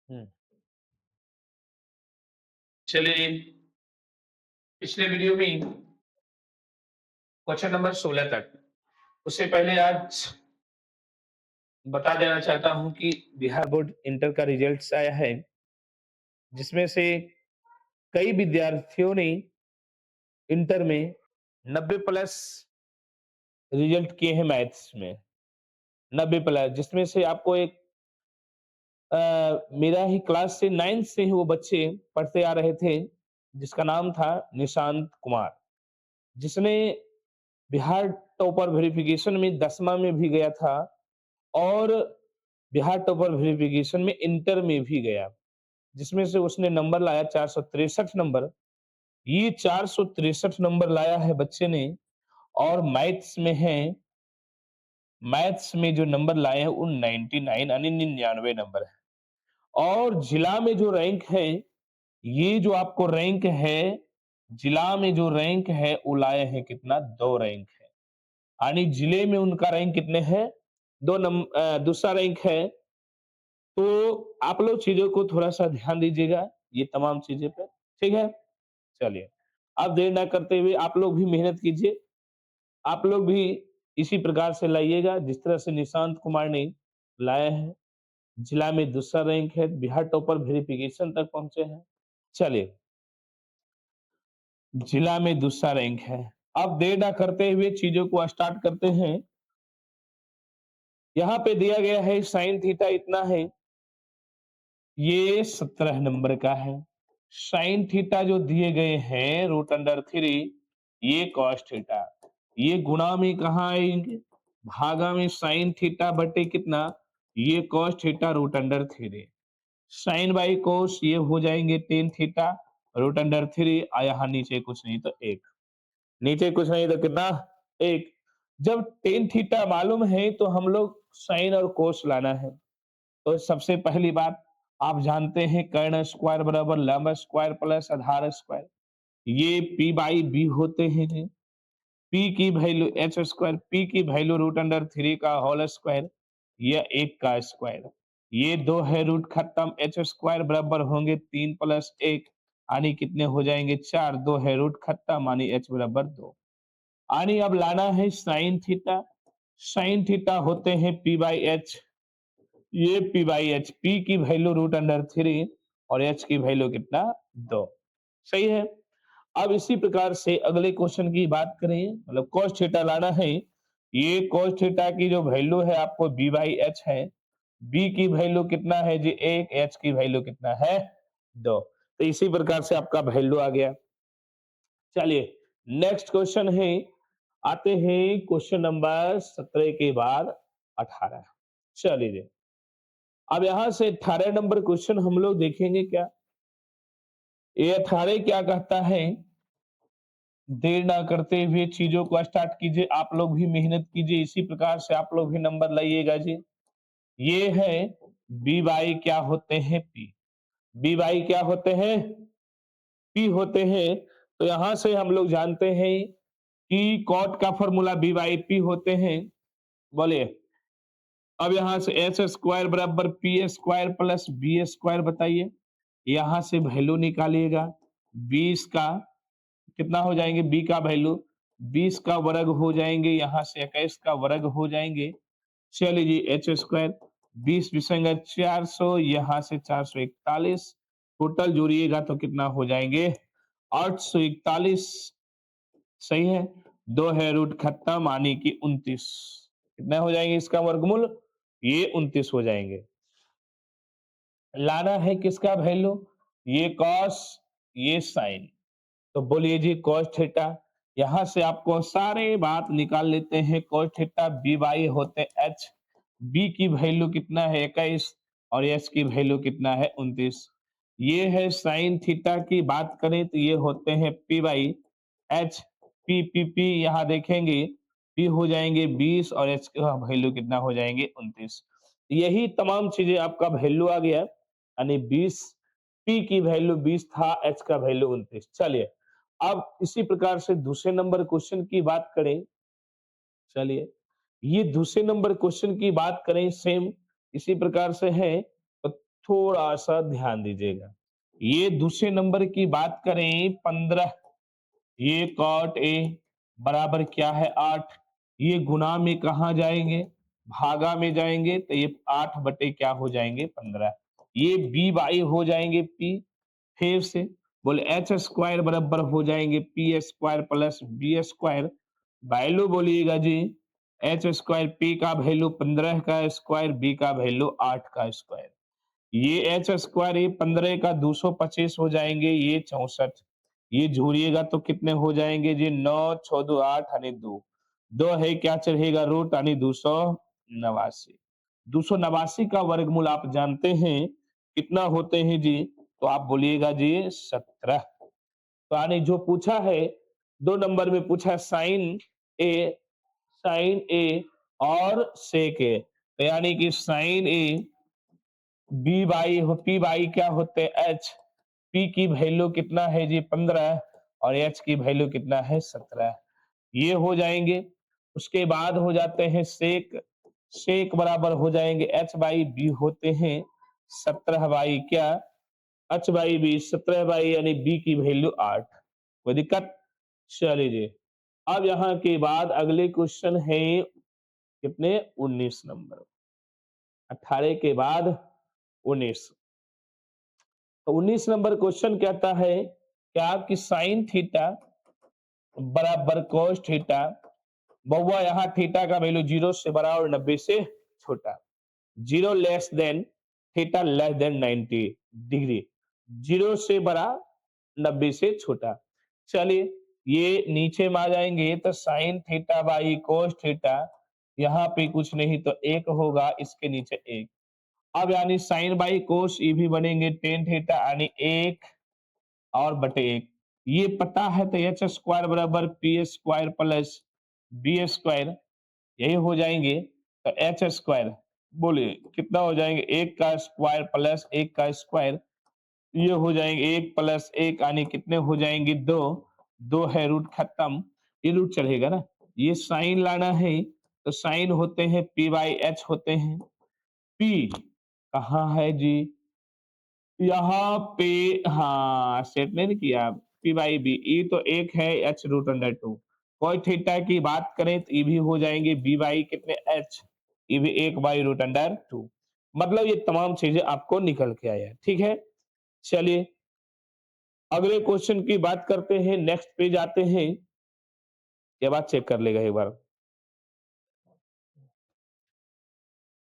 हम्म। चलिए, पिछले वीडियो में क्वेश्चन नंबर 16 तक, उससे पहले आज बता देना चाहता हूं कि बिहार बोर्ड इंटर का रिजल्ट्स आया है, जिसमें से कई विद्यार्थियों ने इंटर में 90 प्लस रिजल्ट किए हैं मैथ्स में। 90 प्लस, जिसमें से आपको एक मेरा ही क्लास से 9th से ही वो बच्चे पढ़ते आ रहे थे, जिसका नाम था निशांत कुमार, जिसने बिहार टॉपर वेरिफिकेशन में 10वां में भी गया था और बिहार टॉपर वेरिफिकेशन में इंटर में भी गया, जिसमें से उसने नंबर लाया 463 नंबर। ये 463 नंबर लाया है बच्चे ने, और मैथ्स में है, मैथ्स में जो नंबर लाए हैं वो 99 यानी 99 नंबर है। और जिला में जो रैंक है, ये जो आपको रैंक है, जिला में जो रैंक है वो लाए हैं कितना, 2 रैंक है। यानी जिले में उनका रैंक कितने हैं, दूसरा रैंक है। तो आप लोग चीजों को थोड़ा सा ध्यान दीजिएगा, ये तमाम चीजें पे, ठीक है। चलिए, अब देर ना करते हुए आप लोग भी मेहनत कीजिए, आप लोग भी इसी प्रकार से लाइएगा जिस तरह से निशांत कुमार ने लाया है। जिला में दूसरा रैंक है, बिहार टॉपर वेरिफिकेशन तक पहुंचे हैं। चलिए, जिला में दूसरा रैंक है। अब देर ना करते हुए चीजों को स्टार्ट करते हैं। यहाँ पे दिया गया है साइन थीटा इतना है, ये 17 नंबर का है। साइन थीटा जो दिए गए हैं √3, ये कॉस थीटा, ये गुणा में कहाँ आएंगे, भागा में साइन थीटा बटे कितना, ये cos theta √3। Sine by cos ये हो जाएंगे टेन थीटा √3, और यहाँ नीचे कुछ नहीं तो एक, नीचे कुछ नहीं तो कितना, एक। जब टेन थीटा मालूम है तो हम लोग साइन और कोस लाना है। तो सबसे पहली बात, आप जानते हैं कर्ण स्क्वायर बराबर लंब स्क्वायर प्लस आधार स्क्वायर, ये पी बाई बी होते हैं। पी की वैल्यू एच स्क्वायर, पी की वैल्यू √3 का होल स्क्वायर, यह एक का स्क्वायर, ये दो है रूट खत्म, एच स्क्वायर बराबर होंगे 3 प्लस 1, यानी कितने हो जाएंगे 4, दो है रूट खत्म, यानी एच बराबर 2। यानी अब लाना है साइन थीटा, साइन थीटा होते हैं पी बाई एच, ये पी बाई एच, पी की वैल्यू √3 और एच की वैल्यू कितना, 2। सही है। अब इसी प्रकार से अगले क्वेश्चन की बात करें, मतलब cos थीटा लाना है। ये cos थीटा की जो वैल्यू है आपको b बाई एच है, b की वैल्यू कितना है जी 1, h की वैल्यू कितना है 2। तो इसी प्रकार से आपका वैल्यू आ गया। चलिए, नेक्स्ट क्वेश्चन है, आते हैं क्वेश्चन नंबर 17 के बाद 18। चलिए, अब यहां से 18 नंबर क्वेश्चन हम लोग देखेंगे क्या। ये 18 क्या कहता है, देर ना करते हुए चीजों को स्टार्ट कीजिए, आप लोग भी मेहनत कीजिए, इसी प्रकार से आप लोग भी नंबर लाइएगा जी। ये है बी बाई क्या होते हैं, पी, बी बाई क्या होते हैं, पी होते हैं। तो यहां से हम लोग जानते हैं कि कॉट का फॉर्मूला बी बाई पी होते हैं। बोलिए, अब यहां से एच स्क्वायर बराबर P square plus B square, बताइए यहां से वैल्यू निकालिएगा। 20 का कितना हो जाएंगे, बी का वैल्यू 20 का वर्ग हो जाएंगे, यहाँ से 21 का वर्ग हो जाएंगे। चलिए जी, एच स्क्वायर 20 विसंग 400, यहाँ से 441, टोटल जोड़िएगा तो कितना हो जाएंगे 841। सही है, दो है रूट खत्म, यानी कि 29। कितना हो जाएंगे इसका वर्गमूल, ये 29 हो जाएंगे। लाना है किसका वैल्यू, ये कॉस, ये साइन। तो बोलिए जी cos थीटा, यहां से आपको सारे बात निकाल लेते हैं। cos थीटा बी बाई होते एच, बी की वैल्यू कितना है 21 और एच की वैल्यू कितना है 29। ये है साइन थीटा की बात करें तो ये होते हैं P by H, P P P यहाँ देखेंगे, पी हो जाएंगे 20 और एच का वैल्यू कितना हो जाएंगे 29। यही तमाम चीजें आपका वैल्यू आ गया, यानी 20, पी की वैल्यू 20 था, एच का वैल्यू 29। चलिए, अब इसी प्रकार से दूसरे नंबर क्वेश्चन की बात करें। चलिए, ये दूसरे नंबर क्वेश्चन की बात करें, सेम इसी प्रकार से है, तो थोड़ा सा ध्यान दीजिएगा। ये दूसरे नंबर की बात करें 15, ये कॉट ए बराबर क्या है 8, ये गुना में कहा जाएंगे, भागा में जाएंगे, तो ये 8 बटे क्या हो जाएंगे 15। ये बी बाई हो जाएंगे पी, फिर से बोले एच स्क्वायर बराबर हो जाएंगे P square plus B square. Value बोलिएगा जी, एच स्क्वायर पी का वैल्यू 15 का स्क्वायर, बी का वैल्यू 8 का स्क्वायर। ये एच स्क्वायर ये 15 का 225 हो जाएंगे, ये 64। ये जोड़िएगा तो कितने हो जाएंगे जी, 9 6 2 8 यानी 2, 2 है क्या चढ़ेगा रूट यानी 289। 289 का वर्गमूल आप जानते हैं कितना होते हैं जी, तो आप बोलिएगा जी 17। तो यानी जो पूछा है 2 नंबर में पूछा ए साइन ए और सेक ए, तो यानी कि साइन ए बी बाई हो पी बाई क्या होते हैं एच, पी की वैल्यू कितना है जी 15 और एच की वैल्यू कितना है 17, ये हो जाएंगे। उसके बाद हो जाते हैं सेक, सेक बराबर हो जाएंगे एच बाई बी होते हैं 17 बाई क्या एच बाई बी 17 बाई यानी बी की वैल्यू 8। कोई दिक्कत? चलिए जी, अब यहाँ के बाद अगले क्वेश्चन है कितने 19 नंबर, 18 के बाद 19। तो 19 नंबर क्वेश्चन कहता है कि आपकी साइन थीटा बराबर cos थीटा, बहुआ यहाँ थीटा का वैल्यू 0 से बड़ा और 90 से छोटा, 0 less than theta less than 90 degree, 0 से बड़ा 90 से छोटा। चलिए ये नीचे में आ जाएंगे तो sine theta by cos theta, यहाँ पे कुछ नहीं तो 1 होगा, इसके नीचे 1। अब यानी साइन बाई कोस ये भी बनेंगे टेन थीटा यानी 1 और बटे 1। ये पता है तो एच स्क्वायर बराबर P square plus B square, यही हो जाएंगे। तो एच स्क्वायर बोलिए कितना हो जाएंगे, 1 का स्क्वायर प्लस 1 का स्क्वायर, ये हो जाएंगे 1 प्लस 1 यानी कितने हो जाएंगे 2, 2 है रूट खत्म, ये रूट चढ़ेगा ना। ये साइन लाना है तो साइन होते हैं पी बाई एच होते हैं, पी कहाँ है जी, यहाँ पे हाँ सेट नहीं किया, पी बाई बी, ई तो 1 है एच रूट अंडर 2। कोई थीटा की बात करें तो ये भी हो जाएंगे बी बाई कितने एच, ये भी 1 बाई रूट अंडर 2। मतलब ये तमाम चीजें आपको निकल के आया, ठीक है। चलिए अगले क्वेश्चन की बात करते हैं, नेक्स्ट पेज आते हैं, ये बात चेक कर लेगा एक बार।